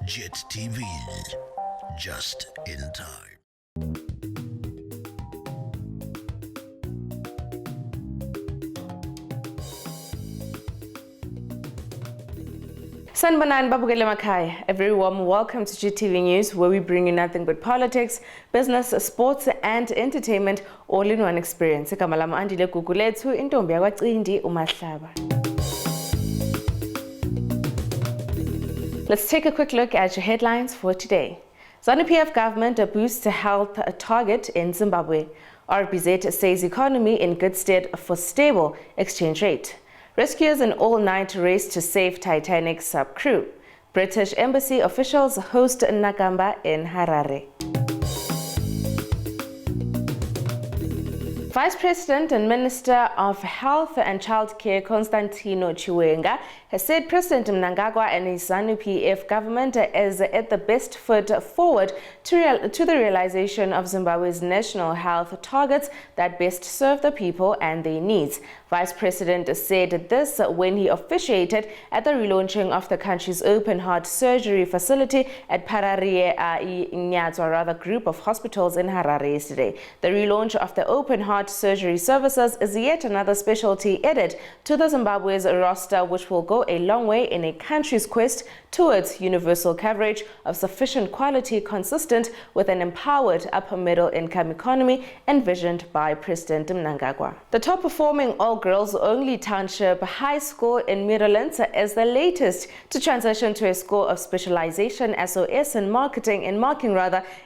JIT-TV, just in time. Sanbanan Babugele Makai, a very warm welcome to JIT-TV News, where we bring you nothing but politics, business, sports and entertainment all in one experience. Kamalama andile kukulethu intombi yakwaCindi uMahlaba. Let's take a quick look at your headlines for today. ZANU-PF government boosts health target in Zimbabwe. RBZ says economy in good state for stable exchange rate. Rescuers an all-night race to save Titanic sub-crew. British embassy officials host Nakamba in Harare. Vice President and Minister of Health and Childcare Constantino Chiwenga has said President Mnangagwa and his ZANU-PF government is at the best foot forward to the realization of Zimbabwe's national health targets that best serve the people and their needs. Vice President said this when he officiated at the relaunching of the country's open heart surgery facility at Pararie Nyatswa group of hospitals in Harare yesterday. The relaunch of the open heart surgery services is yet another specialty added to the Zimbabwe's roster, which will go a long way in a country's quest towards universal coverage of sufficient quality consistent with an empowered upper middle income economy envisioned by President Mnangagwa. The top performing all-girls only township high school in Midlands is the latest to transition to a school of specialization SOS in marking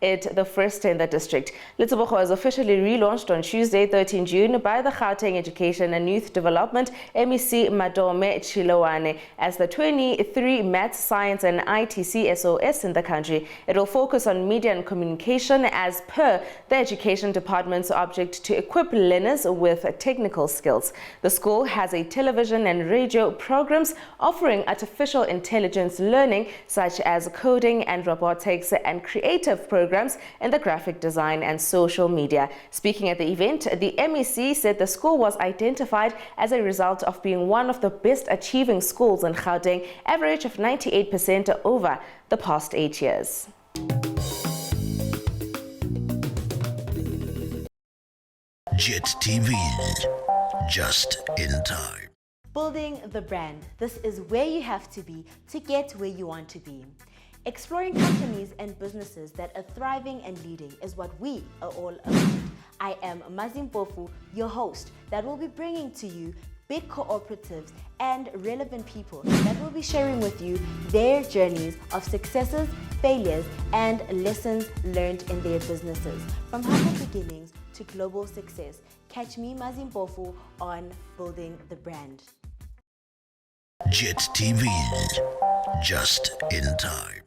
it the first in the district. Litsobogo was officially relaunched on Tuesday 13 June by the Gauteng Education and Youth Development MEC Madome Chilowane as the 23 Maths, Science and ITC SOS in the country. It will focus on media and communication as per the Education Department's object to equip learners with technical skills. The school has a television and radio programs offering artificial intelligence learning such as coding and robotics and creative programs in the graphic design and social media. Speaking at the event, the MEC said the school was identified as a result of being one of the best achieving schools in Gauteng, average of 98% over the past 8 years. JIT-TV, just in time. Building the brand. This is where you have to be to get where you want to be. Exploring companies and businesses that are thriving and leading is what we are all about. I am Mazimpofu, your host, that will be bringing to you big cooperatives and relevant people that will be sharing with you their journeys of successes, failures, and lessons learned in their businesses. From humble beginnings to global success. Catch me, Mazimpofu, on Building the Brand. JIT-TV, just in time.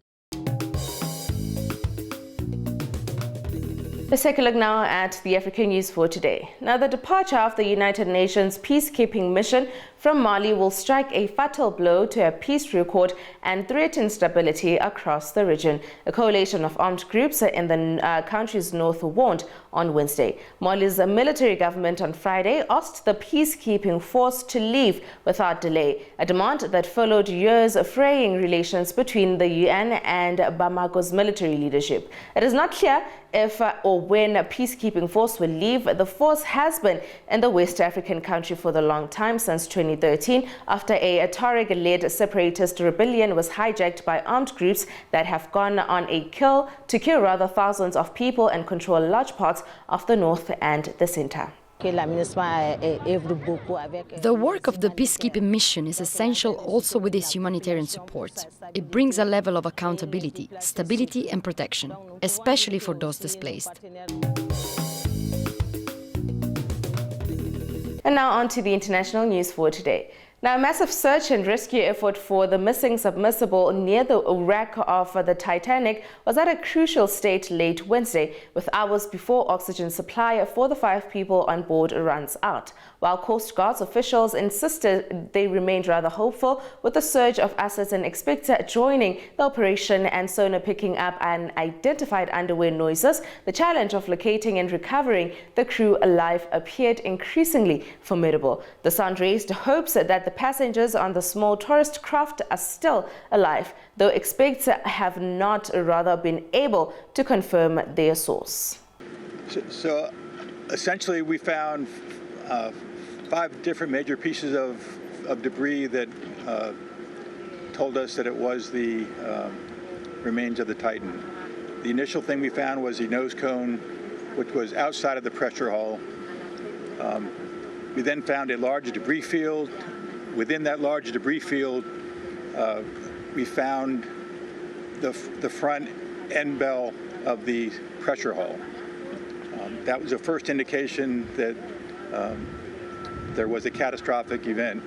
Let's take a look now at the African news for today. Now, the departure of the United Nations peacekeeping mission from Mali will strike a fatal blow to a peace record and threaten stability across the region. A coalition of armed groups in the country's north warned on Wednesday. Mali's military government on Friday asked the peacekeeping force to leave without delay, a demand that followed years of fraying relations between the UN and Bamako's military leadership. It is not clear if or when a peacekeeping force will leave. The force has been in the West African country for the long time, since 2013, after a Tuareg-led separatist rebellion was hijacked by armed groups that have gone on a kill thousands of people and control large parts of the north and the center. The work of the peacekeeping mission is essential also with its humanitarian support. It brings a level of accountability, stability and protection, especially for those displaced. And now on to the international news for today. Now, a massive search and rescue effort for the missing submersible near the wreck of the Titanic was at a crucial state late Wednesday, with hours before oxygen supply for the 5 people on board runs out. while Coast Guard's officials insisted they remained rather hopeful with the surge of assets and expected joining the operation and sonar picking up unidentified underwear noises. The challenge of locating and recovering the crew alive appeared increasingly formidable. The sound raised hopes that the passengers on the small tourist craft are still alive, though experts have not rather been able to confirm their source. So essentially we found 5 different major pieces of debris that told us that it was the remains of the Titan. The initial thing we found was the nose cone, which was outside of the pressure hull. We then found a large debris field. Within that large debris field, we found the front end bell of the pressure hull. That was the first indication that there was a catastrophic event.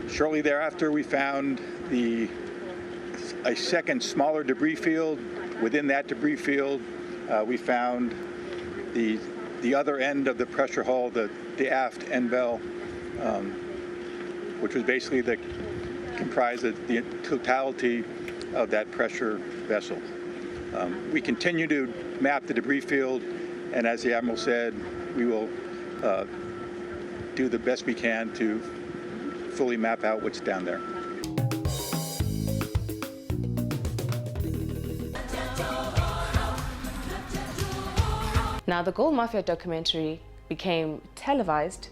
Shortly thereafter, we found a second smaller debris field. Within that debris field, we found the other end of the pressure hull, the aft end bell, which was basically comprised of the totality of that pressure vessel. We continue to map the debris field, and as the Admiral said, we will do the best we can to fully map out what's down there. Now, the Gold Mafia documentary became televised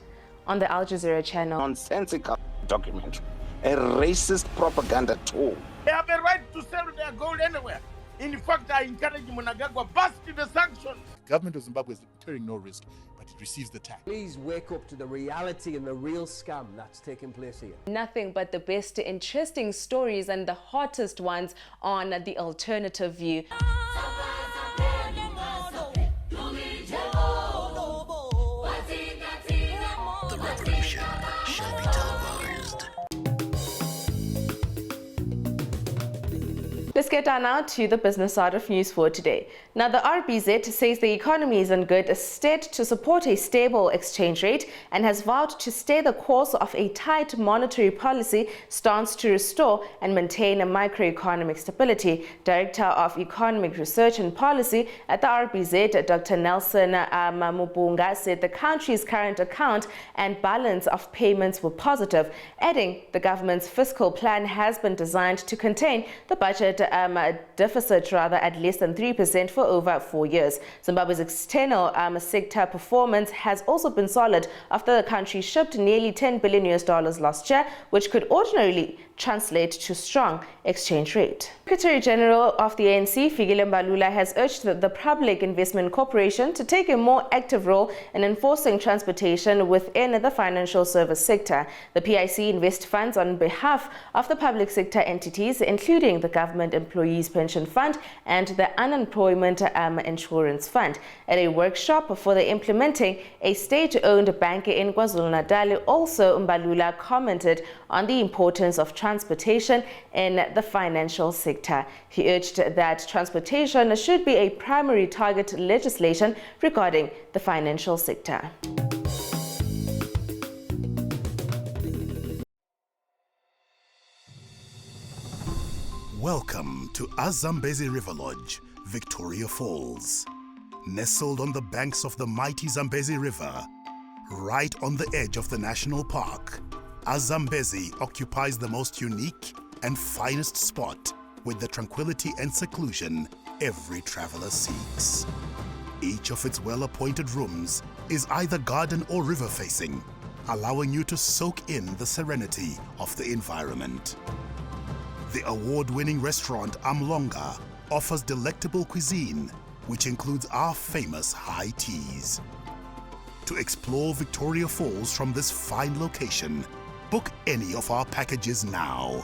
on the Al Jazeera channel. Nonsensical documentary, a racist propaganda tool. They have a right to sell their gold anywhere. In fact, I encourage Mnangagwa bust the sanctions. The government of Zimbabwe is incurring no risk, but it receives the tax. Please wake up to the reality and the real scam that's taking place here. Nothing but the best interesting stories and the hottest ones on The Alternative View. The revolution shall be televised. Let's get down now to the business side of news for today. Now, the RBZ says the economy is in good stead to support a stable exchange rate and has vowed to stay the course of a tight monetary policy stance to restore and maintain a macroeconomic stability. Director of Economic Research and Policy at the RBZ, Dr. Nelson Mamubunga, said the country's current account and balance of payments were positive, adding the government's fiscal plan has been designed to contain the budget deficit at less than 3% for over 4 years. Zimbabwe's external sector performance has also been solid after the country shipped nearly $10 billion last year, which could ordinarily translate to strong exchange rate. Secretary General of the ANC, Fikile Mbalula, has urged the Public Investment Corporation to take a more active role in enforcing transportation within the financial service sector. The PIC invests funds on behalf of the public sector entities, including the Government Employees Pension Fund and the Unemployment Insurance Fund. At a workshop for the implementing a state-owned bank in KwaZulu-Natal, also Mbalula commented on the importance of transportation in the financial sector. He urged that transportation should be a primary target legislation regarding the financial sector. Welcome to Zambezi River Lodge, Victoria Falls. Nestled on the banks of the mighty Zambezi River, right on the edge of the national park, Zambezi occupies the most unique and finest spot with the tranquility and seclusion every traveler seeks. Each of its well-appointed rooms is either garden or river facing, allowing you to soak in the serenity of the environment. The award-winning restaurant Amlonga offers delectable cuisine, which includes our famous high teas. To explore Victoria Falls from this fine location, book any of our packages now.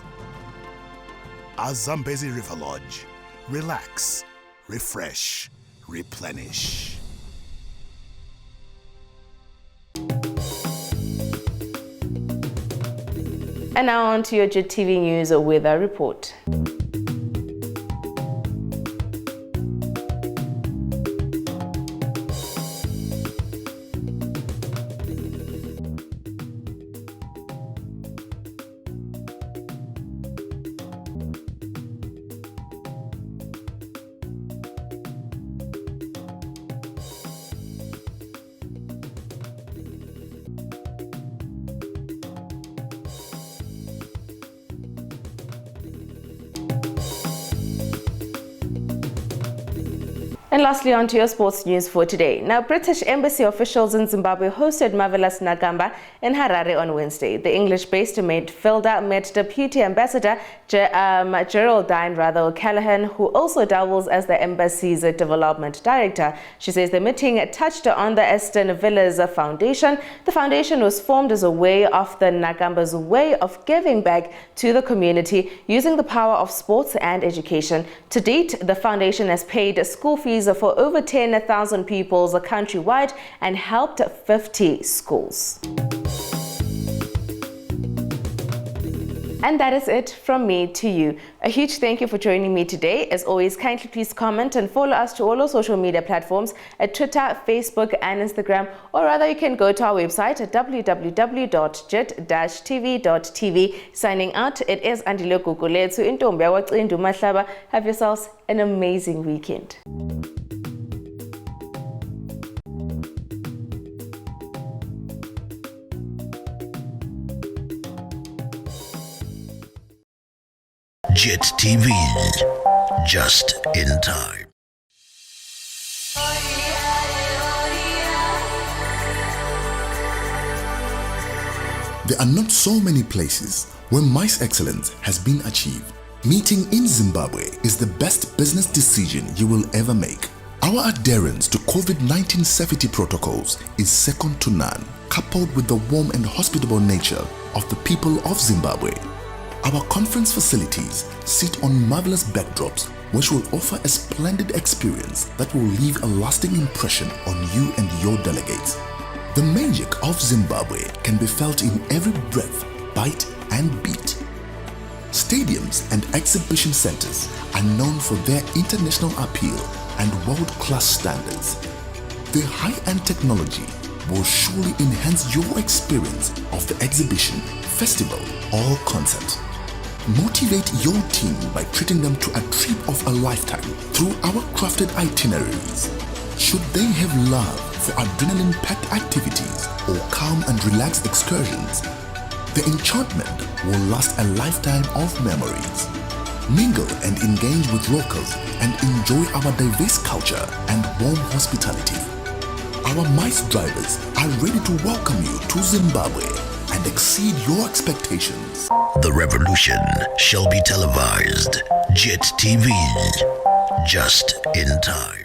Zambezi River Lodge. Relax, refresh, replenish. And now on to your JIT-TV News weather report. And lastly, on to your sports news for today. Now, British embassy officials in Zimbabwe hosted Marvelous Nagamba in Harare on Wednesday. The English-based midfielder met Deputy Ambassador Geraldine O'Callaghan, who also doubles as the embassy's development director. She says the meeting touched on the Aston Villa's foundation. The foundation was formed as a way of the Nagamba's way of giving back to the community using the power of sports and education. To date, the foundation has paid school fees for over 10,000 pupils countrywide and helped 50 schools. And that is it from me to you. A huge thank you for joining me today. As always, kindly please comment and follow us to all our social media platforms at Twitter, Facebook and Instagram, or rather you can go to our website at www.JIT-TVzw. Signing out, it is Andile Gugulethu Intombi Wacindu Mahlaba. Have yourselves an amazing weekend. JIT-TV, just in time. There are not so many places where mice excellence has been achieved. Meeting in Zimbabwe is the best business decision you will ever make. Our adherence to COVID-19 safety protocols is second to none, coupled with the warm and hospitable nature of the people of Zimbabwe. Our conference facilities sit on marvelous backdrops which will offer a splendid experience that will leave a lasting impression on you and your delegates. The magic of Zimbabwe can be felt in every breath, bite and beat. Stadiums and exhibition centers are known for their international appeal and world-class standards. The high-end technology will surely enhance your experience of the exhibition, festival or concert. Motivate your team by treating them to a trip of a lifetime through our crafted itineraries. Should they have love for adrenaline-packed activities or calm and relaxed excursions, the enchantment will last a lifetime of memories. Mingle and engage with locals and enjoy our diverse culture and warm hospitality. Our mice drivers are ready to welcome you to Zimbabwe and exceed your expectations. The revolution shall be televised. JIT-TV, just in time.